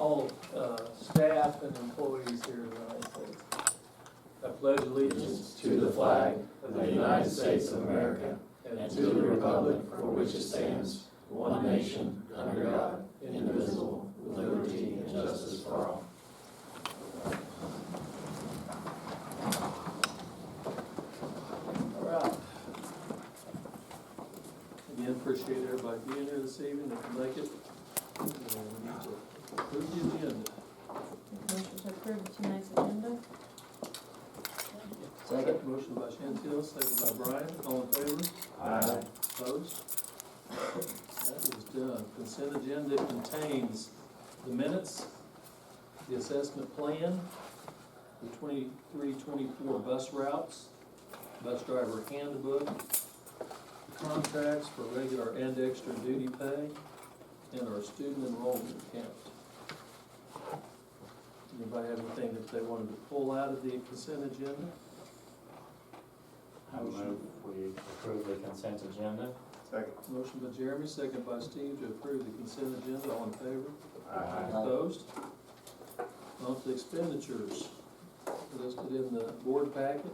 all staff and employees here in the United States. I pledge allegiance To the flag of the United States of America and to the republic for which it stands, one nation, under God, indivisible, with liberty and justice for all. All right. Again, appreciate everybody being here this evening, if you make it. And we need to approve the agenda. Motion to approve tonight's agenda. Second. Motion by Chantel, second by Brian, all in favor? Aye. Opposed? That is done. Consent agenda contains the minutes, the assessment plan, the 23-24 bus routes, bus driver handbook, the contracts for regular and extra duty pay, and our student enrollment account. Anybody have anything that they wanted to pull out of the consent agenda? I move we approve the consent agenda. Second. Motion by Jeremy, second by Steve to approve the consent agenda. All in favor? Aye. Opposed? Monthly expenditures listed in the board packet.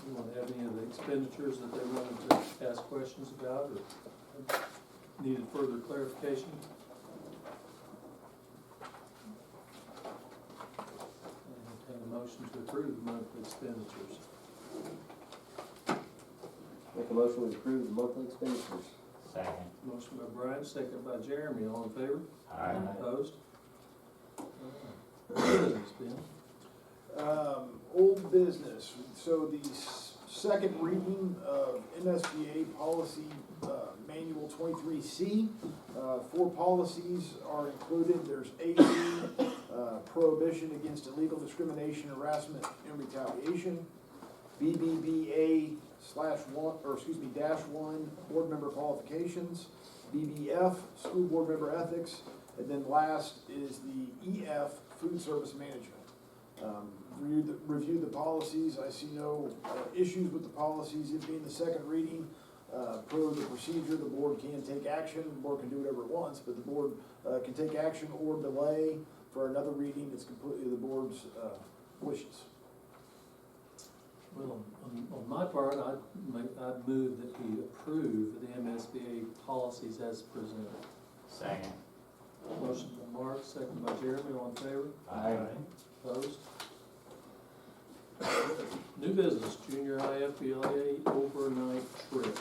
Anyone have any of the expenditures that they wanted to ask questions about or needed further clarification? Entertain a motion to approve the monthly expenditures. Make a motion to approve the monthly expenditures. Second. Motion by Brian, second by Jeremy. All in favor? Aye. Opposed? Business, Ben. Old business, so the second reading of MSBA policy manual 23C. 4 policies are included. There's AC, prohibition against illegal discrimination, harassment, and retaliation. BBBA -1, board member qualifications. BBF, school board member ethics. And then last is the EF, food service management. Review the policies. I see no issues with the policies. It being the second reading, per the procedure, the board can take action. The board can do whatever it wants, but the board can take action or delay for another reading. It's completely the board's wishes. Well, on my part, I'd move that we approve the MSBA policies as presented. Second. Motion by Mark, second by Jeremy, all in favor? Aye. Opposed? New business, junior high FBLA overnight trip.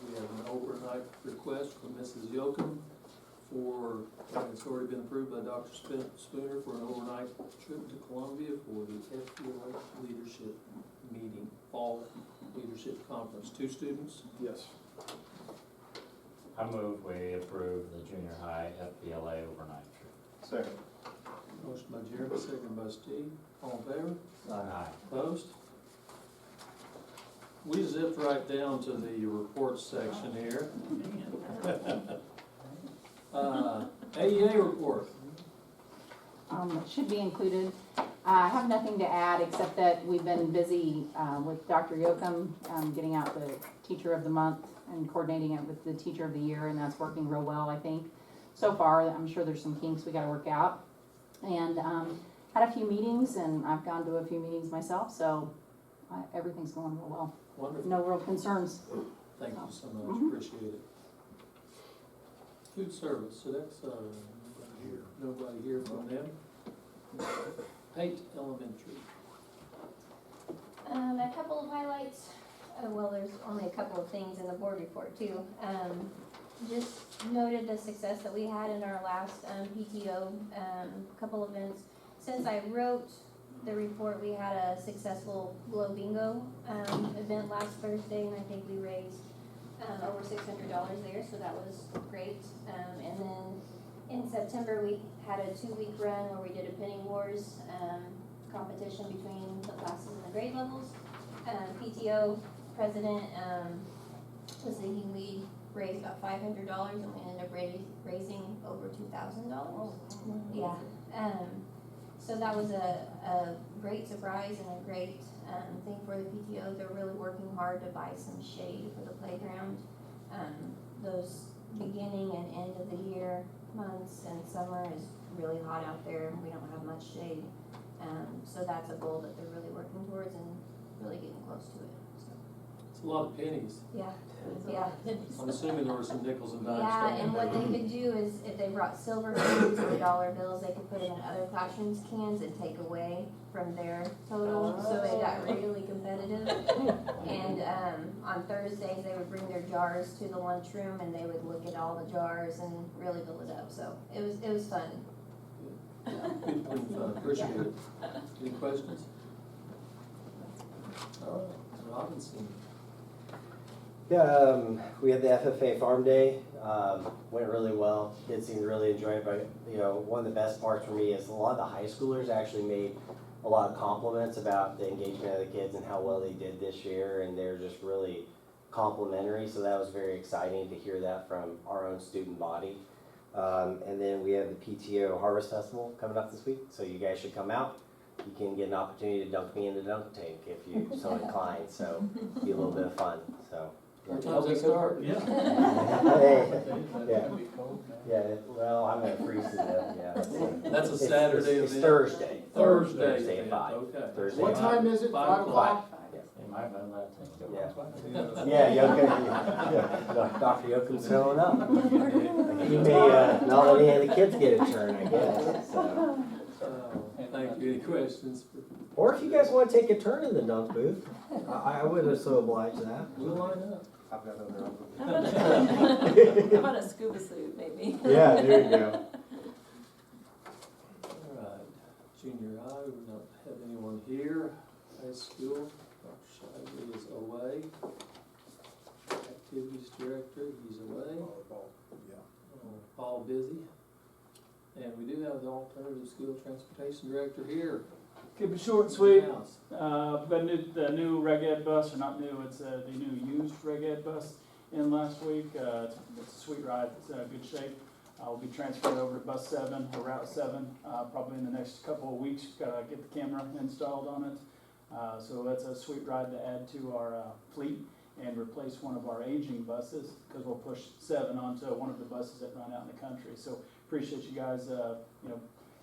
We have an overnight request from Mrs. Yoakum for, it's already been approved by Dr. Spooner for an overnight trip to Columbia for the FBLA leadership meeting, fall leadership conference. 2 students. Yes. I move we approve the junior high FBLA overnight trip. Second. Motion by Jeremy, second by Steve. All in favor? Aye. Opposed? We zipped right down to the reports section here. AEA report. It should be included. I have nothing to add except that we've been busy with Dr. Yoakum getting out the teacher of the month and coordinating it with the teacher of the year, and that's working real well, I think. So far, I'm sure there's some kinks we gotta work out. And had a few meetings, and I've gone to a few meetings myself, so everything's going real well. Wonderful. No real concerns. Thank you so much. Appreciate it. Food service, so that's, nobody here from them. Pate Elementary. A couple of highlights. Well, there's only a couple of things in the board report too. Just noted the success that we had in our last PTO couple events. Since I wrote the report, we had a successful Glow Bingo event last Thursday, and I think we raised over $600 there, so that was great. And then in September, we had a 2-week run where we did a penny wars competition between the classes and the grade levels. PTO president was the lead, raised about $500, and we ended up raising over $2,000. Yeah. So that was a great surprise and a great thing for the PTO. They're really working hard to buy some shade for the playground. Those beginning and end of the year months, and summer is really hot out there, and we don't have much shade. So that's a goal that they're really working towards and really getting close to it, so, It's a lot of pennies. yeah, yeah. I'm assuming there were some nickels and dimes. Yeah, stuck in and what there. they could do is, if they brought silver coins or dollar bills, they could put them in other classrooms' cans and take away from their total, so it got really competitive. And, on Thursdays, they would bring their jars to the lunchroom, and they would look at all the jars and really build it up, so it was fun. Good, fun. Appreciate it. Any questions? All right, Robinson. Yeah, we had the FFA Farm Day, went really well. Kids seemed to really enjoy it, but, you know, one of the best parts for me is a lot of the high schoolers actually made a lot of compliments about the engagement of the kids and how well they did this year, and they're just really complimentary, so that was very exciting to hear that from our own student body. And then we have the PTO Harvest Festival coming up this week, so you guys should come out. You can get an opportunity to dunk me in the dunk tank if you so inclined, so be a little bit of fun, so. What time's it start? Hey, yeah, yeah, well, I'm gonna freeze to death, yeah. That's a It's- Saturday It's event? Thursday. Thursday. Thursday at event, 5. Okay. Thursday What at time is it? 5 o'clock? They might have let that take Yeah. over. Yeah, yeah, Dr. Yoakum's showing up. He may, not let any of the kids get a turn, I guess, so. Thank you. Any questions? Or if you guys wanna take a turn in the dunk booth, I would have so obliged that. We'll line up. I've got other How about a scuba suit, maybe? Yeah, there you go. All right, junior high, we don't have anyone here. High school, Dr. Shively is away. Activities director, he's away. Yeah. Paul busy. And we do have the alternative school transportation director here. Keep it short and sweet. in the house. Got the new Reg Ed bus, or not new, it's the new used Reg Ed bus in last week. It's a sweet ride, it's in good shape. We'll be transferred over to bus 7, or route 7, probably in the next couple of weeks. Gotta get the camera installed on it. So that's a sweet ride to add to our fleet and replace one of our aging buses, because we'll push 7 onto one of the buses that run out in the country. So appreciate you guys,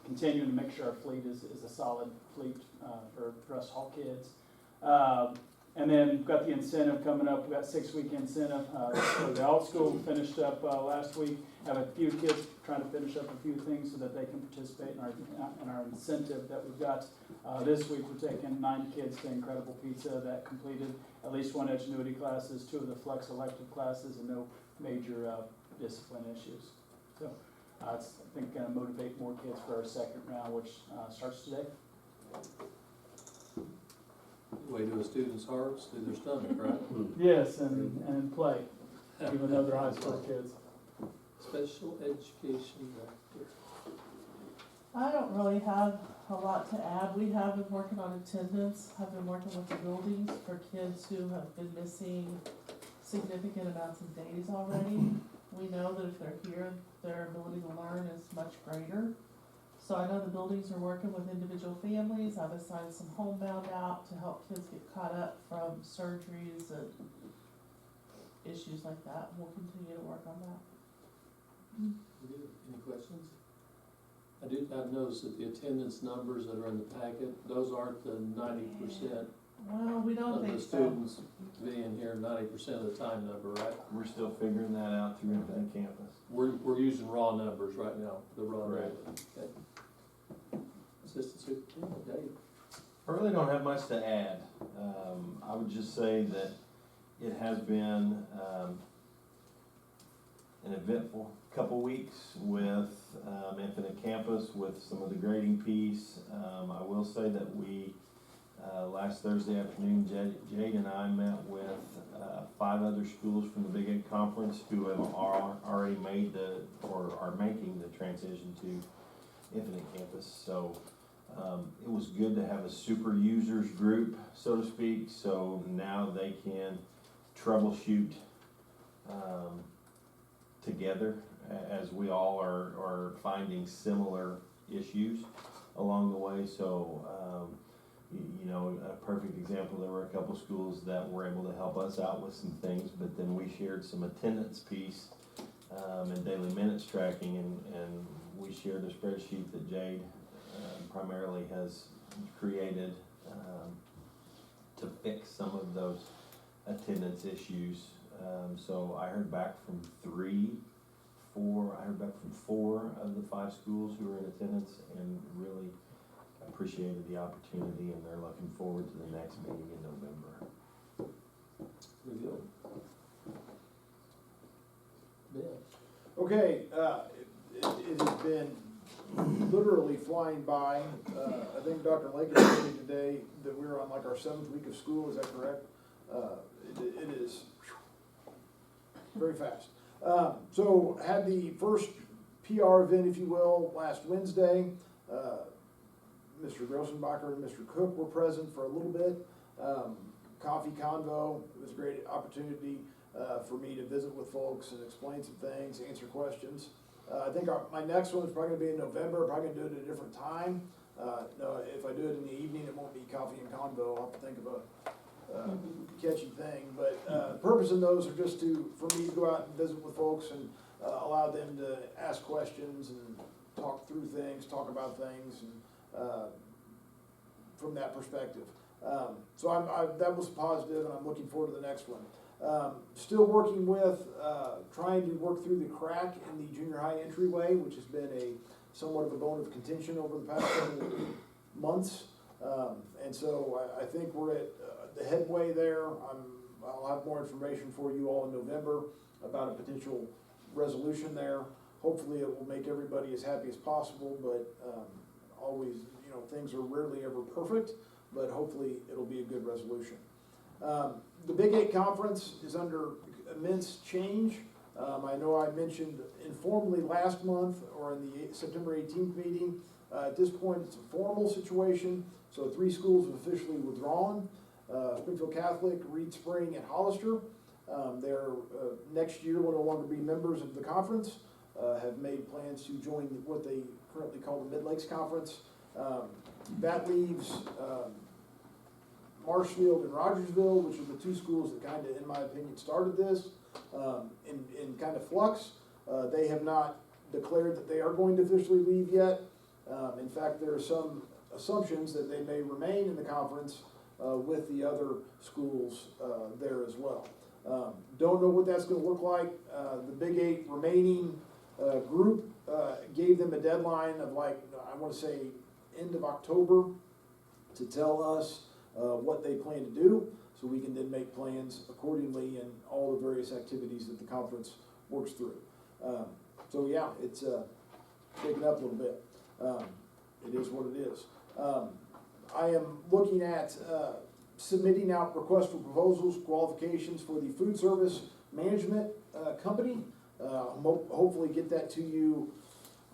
continuing to make sure our fleet is a solid fleet for us haul kids. And then we've got the incentive coming up. We've got 6-week incentive. So the alt school finished up last week. Have a few kids trying to finish up a few things so that they can participate in our incentive that we've got. This week we're taking 9 kids to Incredible Pizza that completed at least 1 Edgenuity classes, 2 of the flex elective classes, and no major discipline issues. So it's, I think, going to motivate more kids for our second round, which starts today. Way to a student's hearts, to their stomach, right? Yes, and play, even though they're high school kids. Special education director. I don't really have a lot to add. We have been working on attendance, have been working with the buildings for kids who have been missing significant amounts of days already. We know that if they're here, their ability to learn is much greater. So I know the buildings are working with individual families. I've assigned some homebound out to help kids get caught up from surgeries and issues like that. We'll continue to work on that. Any questions? I've noticed that the attendance numbers that are in the packet, those aren't the 90% Well, we don't of the think so. students being here 90% of the time number, right? We're still figuring that out through Infinite Campus. We're using raw numbers right now, the raw Correct. numbers. Okay. Assistant Superintendent Dave. I really don't have much to add. I would just say that it has been an eventful couple weeks with Infinite Campus, with some of the grading piece. I will say that we, last Thursday afternoon, Jade and I met with 5 other schools from the Big Ed Conference who have already made or are making the transition to Infinite Campus. So it was good to have a super users group, so to speak, so now they can troubleshoot together as we all are finding similar issues along the way. So a perfect example, there were a couple schools that were able to help us out with some things, but then we shared some attendance piece and daily minutes tracking, and we shared a spreadsheet that Jade primarily has created to fix some of those attendance issues. So I heard back from four of the 5 schools who were in attendance, and really appreciated the opportunity, and they're looking forward to the next meeting in November. Very good. Ben? Okay, it has been literally flying by. I think Dr. Lake told me today that we're on like our 7th week of school, is that correct? It is very fast. So had the first PR event, if you will, last Wednesday. Mr. Grossenbacher and Mr. Cook were present for a little bit. Coffee convo, it was a great opportunity for me to visit with folks and explain some things, answer questions. I think my next one is probably gonna be in November, probably gonna do it at a different time. No, if I do it in the evening, it won't be coffee and convo, I'll have to think of a catchy thing. But the purpose of those are just for me to go out and visit with folks and allow them to ask questions and talk through things, talk about things, and from that perspective. So that was positive, and I'm looking forward to the next one. Still working with, trying to work through the crack in the junior high entryway, which has been somewhat of a bone of contention over the past couple of months. And so I think we're at the headway there. I'll have more information for you all in November about a potential resolution there. Hopefully it will make everybody as happy as possible, but always, things are rarely ever perfect, but hopefully it'll be a good resolution. The Big 8 conference is under immense change. I know I mentioned informally last month or in the September 18th meeting. At this point, it's a formal situation, so 3 schools have officially withdrawn. Springfield Catholic, Reed Spring, and Hollister. They're next year will no longer be members of the conference, have made plans to join what they currently call the Mid-Lakes Conference. That leaves Marshfield and Rogersville, which are the 2 schools that kind of, in my opinion, started this, in kind of flux. They have not declared that they are going to officially leave yet. In fact, there are some assumptions that they may remain in the conference with the other schools there as well. Don't know what that's going to look like. The Big 8 remaining group gave them a deadline of I want to say end of October to tell us what they plan to do, so we can then make plans accordingly in all the various activities that the conference works through. So yeah, it's taken up a little bit. It is what it is. I am looking at submitting out requests for proposals, qualifications for the food service management company. Hopefully get that to you,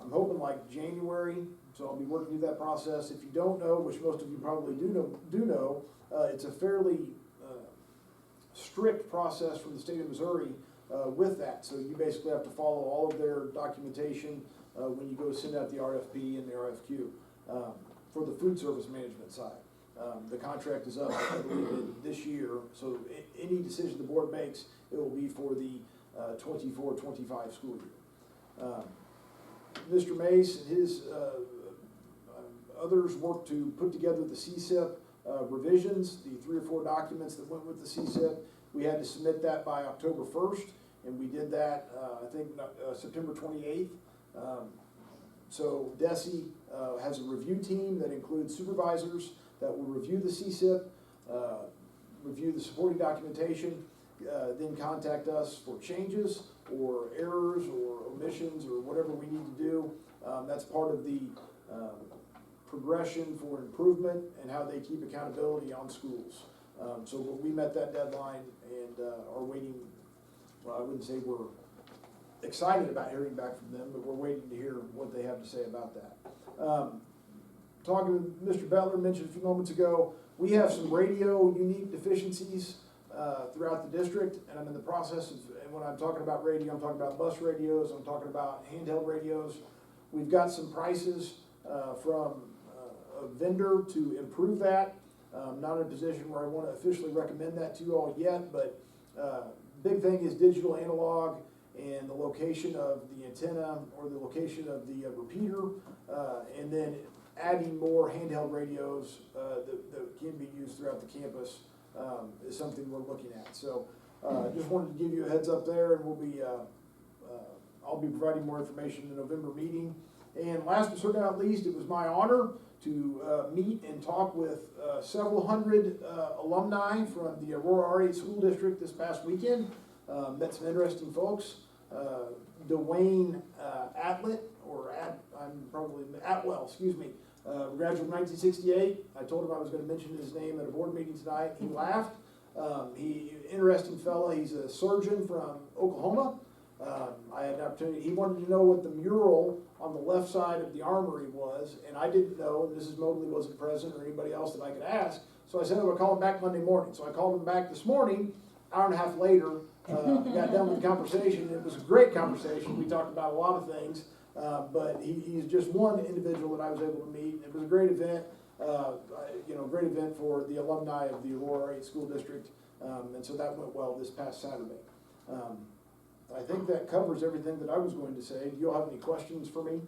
I'm hoping like January, so I'll be working through that process. If you don't know, which most of you probably do know, it's a fairly strict process from the state of Missouri with that. So you basically have to follow all of their documentation when you go send out the RFP and the RFQ for the food service management side. The contract is up, I believe, this year, so any decision the board makes, it will be for the 24-25 school year. Mr. Mace and his others worked to put together the CSIP revisions, the 3 or 4 documents that went with the CSIP. We had to submit that by October 1st, and we did that, I think, September 28th. So DESE has a review team that includes supervisors that will review the CSIP, review the supporting documentation, then contact us for changes or errors or omissions or whatever we need to do. That's part of the progression for improvement and how they keep accountability on schools. So we met that deadline and are waiting. Well, I wouldn't say we're excited about hearing back from them, but we're waiting to hear what they have to say about that. Talking with Mr. Butler, mentioned a few moments ago, we have some radio unique deficiencies throughout the district, and I'm in the process of, and when I'm talking about radio, I'm talking about bus radios, I'm talking about handheld radios. We've got some prices from a vendor to improve that. Not in a position where I want to officially recommend that to you all yet, but big thing is digital analog and the location of the antenna or the location of the repeater, and then adding more handheld radios that can be used throughout the campus is something we're looking at. So just wanted to give you a heads up there, and we'll be I'll be providing more information in the November meeting. And last but certainly not least, it was my honor to meet and talk with several hundred alumni from the Aurora R8 school district this past weekend. Met some interesting folks. Dwayne Atwell, excuse me, graduated in 1968. I told him I was going to mention his name at a board meeting tonight. He laughed. Interesting fella. He's a surgeon from Oklahoma. I had an opportunity. He wanted to know what the mural on the left side of the armory was, and I didn't know, and Mrs. Mobley wasn't present or anybody else that I could ask. So I said I would call him back Monday morning. So I called him back this morning, hour and a half later, got done with the conversation. It was a great conversation. We talked about a lot of things, but he's just one individual that I was able to meet. It was a great event, great event for the alumni of the Aurora 8 School District, and so that went well this past Saturday. I think that covers everything that I was going to say. Do you all have any questions for me?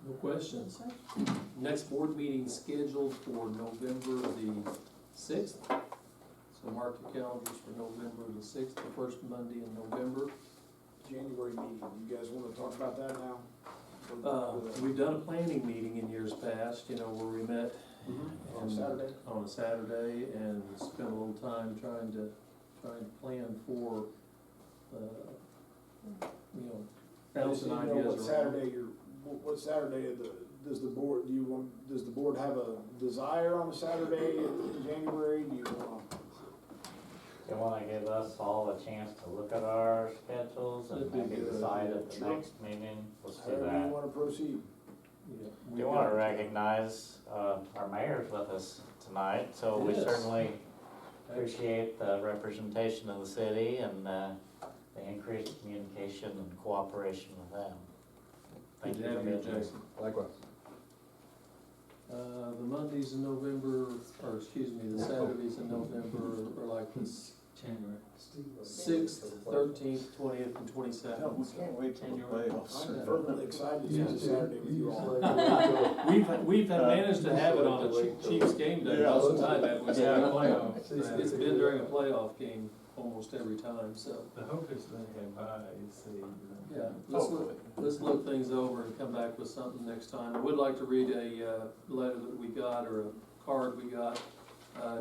No questions. Next board meeting scheduled for November the 6th. So mark your calendars for November the 6th, the first Monday in November. January meeting. You guys want to talk about that now? We've done a planning meeting in years past, where we met On Saturday? On a Saturday and spent a little time trying to plan for, bouncing ideas around. What Saturday does the board have a desire on a Saturday in January? Do you want? They wanna give us all a chance to look at our schedules and That'd be maybe good. decide at the Sure. next meeting, let's do However you that. want to proceed. Yeah, We we've wanna got- recognize, our mayor's with us tonight, so we Yes. certainly appreciate the representation of the city and, the increased communication and cooperation with them. Thank Good you to for have you, being here. Jason. Likewise. The Mondays in November, the Saturdays in November are like this January. 6th, 13th, 20th, and 22nd. No, we can't wait till the playoffs. I'm fervently excited to use a Saturday with you all. We've managed to have it on a Chiefs game day most of the time, haven't we? It's been during a playoff game almost every time, so. The hope is they have high, Yeah, let's look things over and come back with something next time. I would like to read a letter that we got, or a card we got.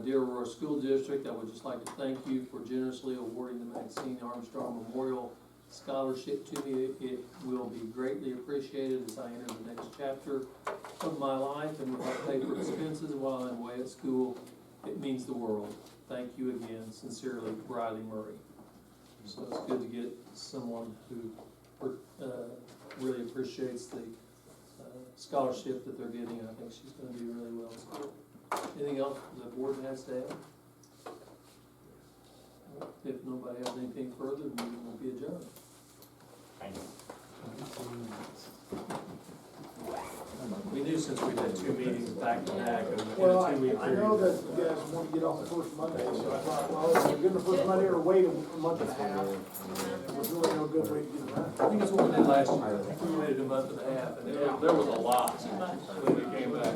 Dear Aurora School District, I would just like to thank you for generously awarding the Maxine Armstrong Memorial Scholarship to me. It will be greatly appreciated as I enter the next chapter of my life, and without pay for expenses while I'm away at school, it means the world. Thank you again. Sincerely, Riley Murray. So it's good to get someone who really appreciates the scholarship that they're getting. I think she's gonna do really well in school. Anything else the board has to add? If nobody has anything further, the meeting will be adjourned. Thank you. We knew since we had 2 meetings back to back in Well, a 2-week I know period. that you guys want to get off the first Monday, so I thought, well, if we're getting the first Monday or wait a month and a half, there was really no good way to get around. I think that's what we did last year. I think we waited a month and a half, and there was a lot when we came back.